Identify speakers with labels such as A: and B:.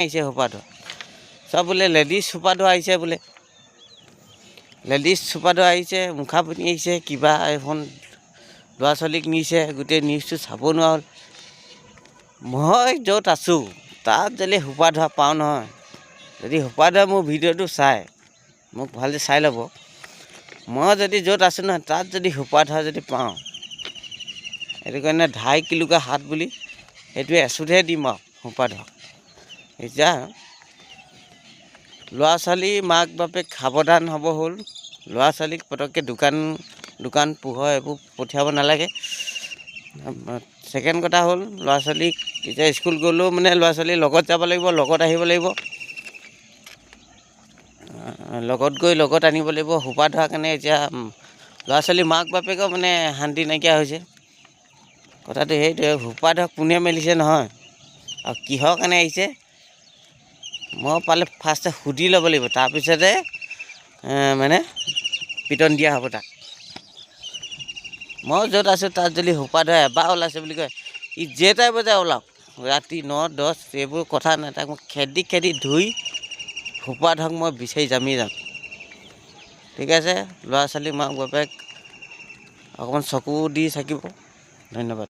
A: আহিছে সোপা ধোৱা চব বোলে লেডিজ সোপা ধোৱা আহিছে বোলে লেডিজ সোপা ধোৱা আহিছে মুখা পিন্ধি আহিছে কিবা এখন ল'ৰা ছোৱালীক নিছে গোটেই নিউজটো চাব নোৱাৰা হ'ল মই য'ত আছোঁ তাত যদি সোপা ধোৱা পাওঁ নহয় যদি সোপা ধোৱা মোৰ ভিডিঅ'টো চাই মোক ভালকৈ চাই ল'ব মই যদি য'ত আছোঁ নহয় তাত যদি সোপা ধোৱা যদি পাওঁ সেইটো কাৰণে 2.5 কিলোকা হাত বুলি সেইটোৱে এচুটহে দিম আৰু সোপা ধোৱা এতিয়া ল'ৰা ছোৱালী মাক বাপেক সাৱধান হ'ব হ'ল ল'ৰা ছোৱালীক পটককৈ দোকান পোহৰ এইবোৰ পঠিয়াব নালাগে ছেকেণ্ড কথা হ'ল ল'ৰা ছোৱালীক এতিয়া স্কুল গ'লেও মানে ল'ৰা ছোৱালীৰ লগত যাব লাগিব লগত আহিব লাগিব লগত গৈ লগত আনিব লাগিব সোপা ধোৱাৰ কাৰণে এতিয়া ল'ৰা ছোৱালী মাক বাপেকৰ মানে শান্তি নাইকিয়া হৈছে কথাটো সেইটোৱে সোপা ধোৱা কোনে মেলিছে নহয় আৰু কিহৰ কাৰণে আহিছে মই পালে ফাৰ্ষ্টে সুধি ল'ব লাগিব তাৰপিছতে মানে পিটন দিয়া হ'ব তাক মই য'ত আছোঁ তাত যদি সোপা ধোৱা এবাৰ ওলাইছে বুলি কয় ই যেইটাই বজাই ওলাওক ৰাতি 9, 10 এইবোৰ কথা নাই তাক মই খেদি ধুই সোপা ধোৱাক মই বিচাৰি যাম ঠিক আছে ল'ৰা ছোৱালী মাক বাপেক অকণমান চকু দি থাকিব ধন্যবাদ